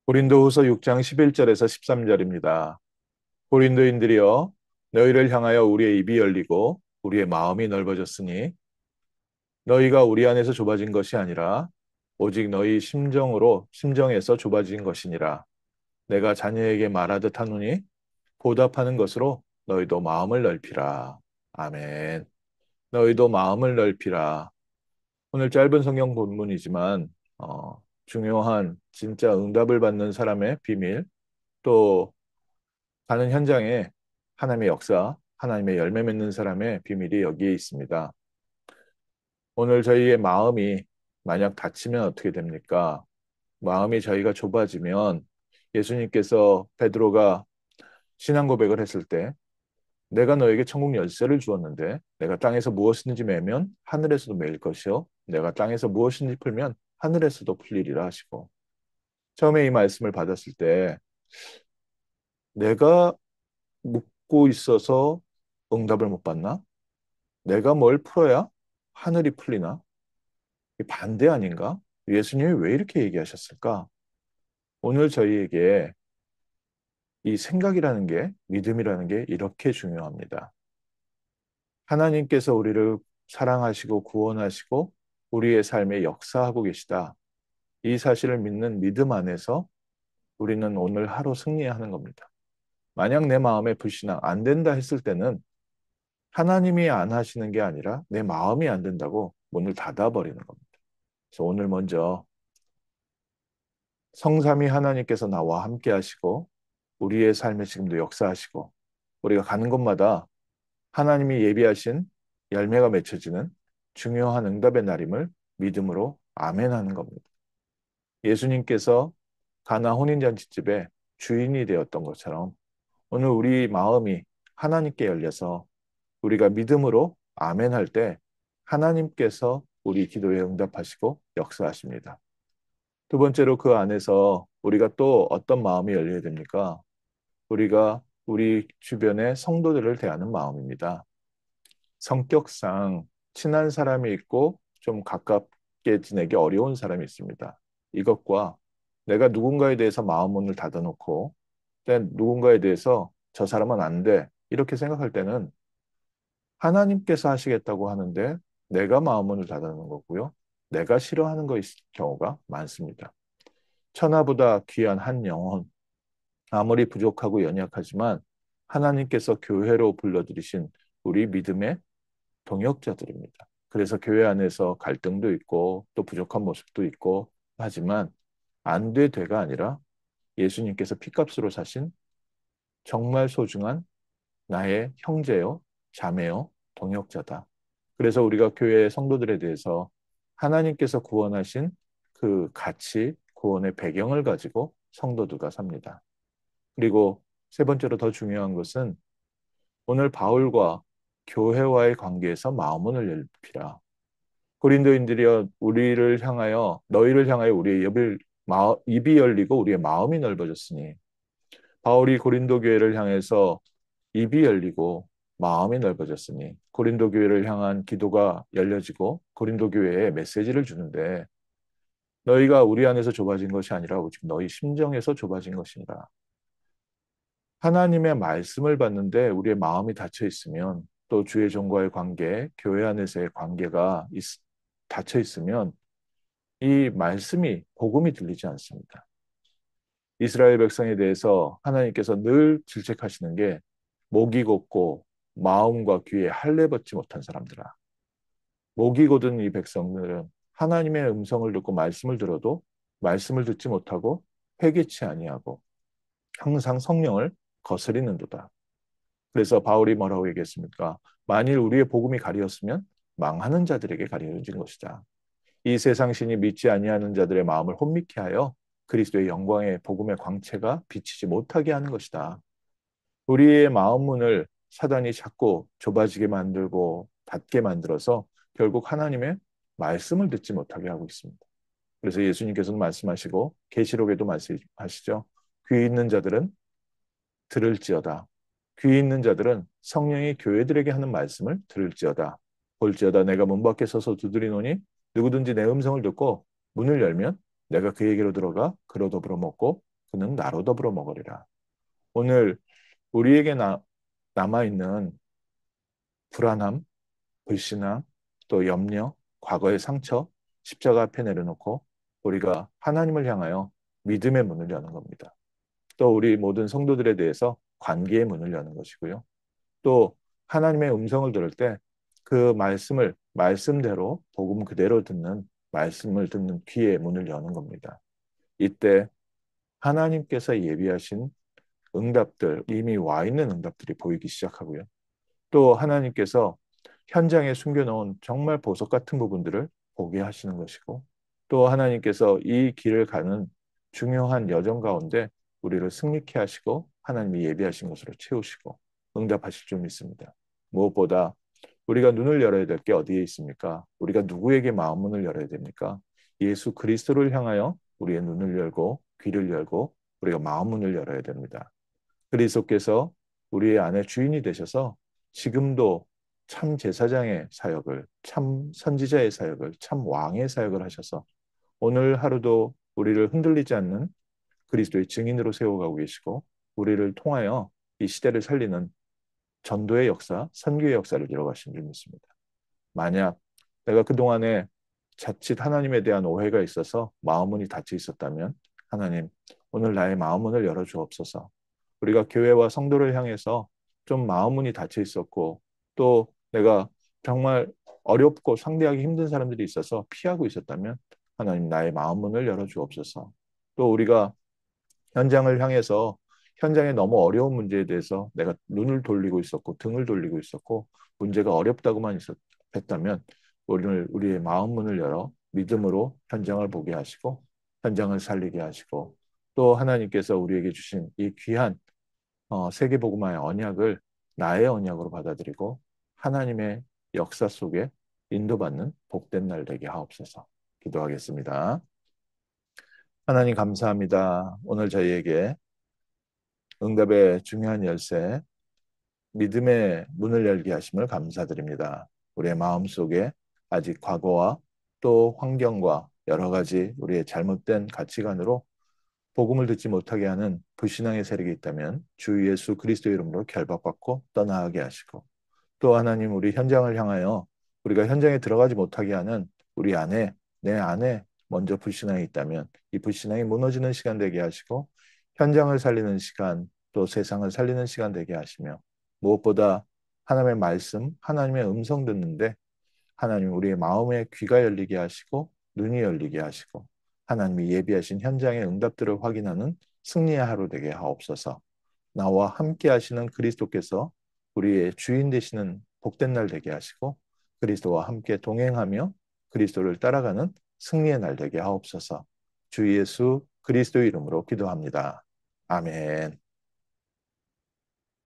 고린도후서 6장 11절에서 13절입니다. 고린도인들이여 너희를 향하여 우리의 입이 열리고 우리의 마음이 넓어졌으니 너희가 우리 안에서 좁아진 것이 아니라 오직 너희 심정에서 좁아진 것이니라. 내가 자녀에게 말하듯 하노니 보답하는 것으로 너희도 마음을 넓히라. 아멘. 너희도 마음을 넓히라. 오늘 짧은 성경 본문이지만 중요한 진짜 응답을 받는 사람의 비밀, 또 가는 현장에 하나님의 역사, 하나님의 열매 맺는 사람의 비밀이 여기에 있습니다. 오늘 저희의 마음이 만약 닫히면 어떻게 됩니까? 마음이 저희가 좁아지면 예수님께서 베드로가 신앙 고백을 했을 때 내가 너에게 천국 열쇠를 주었는데 내가 땅에서 무엇이든지 매면 하늘에서도 매일 것이요 내가 땅에서 무엇이든지 풀면 하늘에서도 풀리리라 하시고 처음에 이 말씀을 받았을 때 내가 묻고 있어서 응답을 못 받나? 내가 뭘 풀어야 하늘이 풀리나? 이 반대 아닌가? 예수님이 왜 이렇게 얘기하셨을까? 오늘 저희에게 이 생각이라는 게, 믿음이라는 게 이렇게 중요합니다. 하나님께서 우리를 사랑하시고 구원하시고 우리의 삶에 역사하고 계시다. 이 사실을 믿는 믿음 안에서 우리는 오늘 하루 승리하는 겁니다. 만약 내 마음에 불신앙 안 된다 했을 때는 하나님이 안 하시는 게 아니라 내 마음이 안 된다고 문을 닫아버리는 겁니다. 그래서 오늘 먼저 성삼위 하나님께서 나와 함께 하시고 우리의 삶에 지금도 역사하시고 우리가 가는 곳마다 하나님이 예비하신 열매가 맺혀지는 중요한 응답의 날임을 믿음으로 아멘하는 겁니다. 예수님께서 가나 혼인잔치집에 주인이 되었던 것처럼 오늘 우리 마음이 하나님께 열려서 우리가 믿음으로 아멘할 때 하나님께서 우리 기도에 응답하시고 역사하십니다. 두 번째로 그 안에서 우리가 또 어떤 마음이 열려야 됩니까? 우리가 우리 주변의 성도들을 대하는 마음입니다. 성격상 친한 사람이 있고 좀 가깝게 지내기 어려운 사람이 있습니다. 이것과 내가 누군가에 대해서 마음 문을 닫아놓고 누군가에 대해서 저 사람은 안 돼. 이렇게 생각할 때는 하나님께서 하시겠다고 하는데 내가 마음 문을 닫아놓는 거고요. 내가 싫어하는 것일 경우가 많습니다. 천하보다 귀한 한 영혼, 아무리 부족하고 연약하지만 하나님께서 교회로 불러들이신 우리 믿음의 동역자들입니다. 그래서 교회 안에서 갈등도 있고 또 부족한 모습도 있고 하지만 안 돼 돼가 아니라 예수님께서 피값으로 사신 정말 소중한 나의 형제요, 자매요, 동역자다. 그래서 우리가 교회 성도들에 대해서 하나님께서 구원하신 그 가치, 구원의 배경을 가지고 성도들과 삽니다. 그리고 세 번째로 더 중요한 것은 오늘 바울과 교회와의 관계에서 마음을 열피라. 고린도인들이여 우리를 향하여 너희를 향하여 우리의 입이 열리고 우리의 마음이 넓어졌으니 바울이 고린도 교회를 향해서 입이 열리고 마음이 넓어졌으니 고린도 교회를 향한 기도가 열려지고 고린도 교회에 메시지를 주는데 너희가 우리 안에서 좁아진 것이 아니라 오직 너희 심정에서 좁아진 것이니라. 하나님의 말씀을 받는데 우리의 마음이 닫혀 있으면 또 주의 종과의 관계, 교회 안에서의 관계가 닫혀 있으면 이 말씀이 복음이 들리지 않습니다. 이스라엘 백성에 대해서 하나님께서 늘 질책하시는 게 목이 곧고 마음과 귀에 할례 받지 못한 사람들아. 목이 곧은 이 백성들은 하나님의 음성을 듣고 말씀을 들어도 말씀을 듣지 못하고 회개치 아니하고 항상 성령을 거스리는도다. 그래서 바울이 뭐라고 얘기했습니까? 만일 우리의 복음이 가리었으면 망하는 자들에게 가려진 것이다. 이 세상 신이 믿지 아니하는 자들의 마음을 혼미케 하여 그리스도의 영광의 복음의 광채가 비치지 못하게 하는 것이다. 우리의 마음 문을 사단이 자꾸 좁아지게 만들고 닫게 만들어서 결국 하나님의 말씀을 듣지 못하게 하고 있습니다. 그래서 예수님께서는 말씀하시고 계시록에도 말씀하시죠. 귀 있는 자들은 들을지어다. 귀 있는 자들은 성령이 교회들에게 하는 말씀을 들을지어다. 볼지어다 내가 문 밖에 서서 두드리노니 누구든지 내 음성을 듣고 문을 열면 내가 그에게로 들어가 그로 더불어 먹고 그는 나로 더불어 먹으리라. 오늘 우리에게 남아있는 불안함, 불신앙, 또 염려, 과거의 상처, 십자가 앞에 내려놓고 우리가 하나님을 향하여 믿음의 문을 여는 겁니다. 또 우리 모든 성도들에 대해서 관계의 문을 여는 것이고요. 또 하나님의 음성을 들을 때 그 말씀을 말씀대로 복음 그대로 듣는 말씀을 듣는 귀의 문을 여는 겁니다. 이때 하나님께서 예비하신 응답들, 이미 와 있는 응답들이 보이기 시작하고요. 또 하나님께서 현장에 숨겨놓은 정말 보석 같은 부분들을 보게 하시는 것이고, 또 하나님께서 이 길을 가는 중요한 여정 가운데 우리를 승리케 하시고 하나님이 예비하신 것으로 채우시고 응답하실 줄 믿습니다. 무엇보다 우리가 눈을 열어야 될 게 어디에 있습니까? 우리가 누구에게 마음문을 열어야 됩니까? 예수 그리스도를 향하여 우리의 눈을 열고 귀를 열고 우리가 마음문을 열어야 됩니다. 그리스도께서 우리의 안에 주인이 되셔서 지금도 참 제사장의 사역을, 참 선지자의 사역을, 참 왕의 사역을 하셔서 오늘 하루도 우리를 흔들리지 않는 그리스도의 증인으로 세워가고 계시고 우리를 통하여 이 시대를 살리는 전도의 역사, 선교의 역사를 이뤄가신 줄 믿습니다. 만약 내가 그동안에 자칫 하나님에 대한 오해가 있어서 마음문이 닫혀 있었다면 하나님, 오늘 나의 마음문을 열어주옵소서. 우리가 교회와 성도를 향해서 좀 마음문이 닫혀 있었고 또 내가 정말 어렵고 상대하기 힘든 사람들이 있어서 피하고 있었다면 하나님 나의 마음문을 열어주옵소서. 또 우리가 현장을 향해서 현장에 너무 어려운 문제에 대해서 내가 눈을 돌리고 있었고 등을 돌리고 있었고 문제가 어렵다고만 했다면 오늘 우리의 마음 문을 열어 믿음으로 현장을 보게 하시고 현장을 살리게 하시고 또 하나님께서 우리에게 주신 이 귀한 세계복음화의 언약을 나의 언약으로 받아들이고 하나님의 역사 속에 인도받는 복된 날 되게 하옵소서. 기도하겠습니다. 하나님 감사합니다. 오늘 저희에게 응답의 중요한 열쇠, 믿음의 문을 열게 하심을 감사드립니다. 우리의 마음속에 아직 과거와 또 환경과 여러 가지 우리의 잘못된 가치관으로 복음을 듣지 못하게 하는 불신앙의 세력이 있다면 주 예수 그리스도 이름으로 결박받고 떠나가게 하시고 또 하나님 우리 현장을 향하여 우리가 현장에 들어가지 못하게 하는 우리 안에 내 안에 먼저 불신앙이 있다면 이 불신앙이 무너지는 시간 되게 하시고 현장을 살리는 시간 또 세상을 살리는 시간 되게 하시며 무엇보다 하나님의 말씀 하나님의 음성 듣는데 하나님 우리의 마음의 귀가 열리게 하시고 눈이 열리게 하시고 하나님이 예비하신 현장의 응답들을 확인하는 승리의 하루 되게 하옵소서. 나와 함께 하시는 그리스도께서 우리의 주인 되시는 복된 날 되게 하시고 그리스도와 함께 동행하며 그리스도를 따라가는 승리의 날 되게 하옵소서. 주 예수 그리스도 이름으로 기도합니다. 아멘.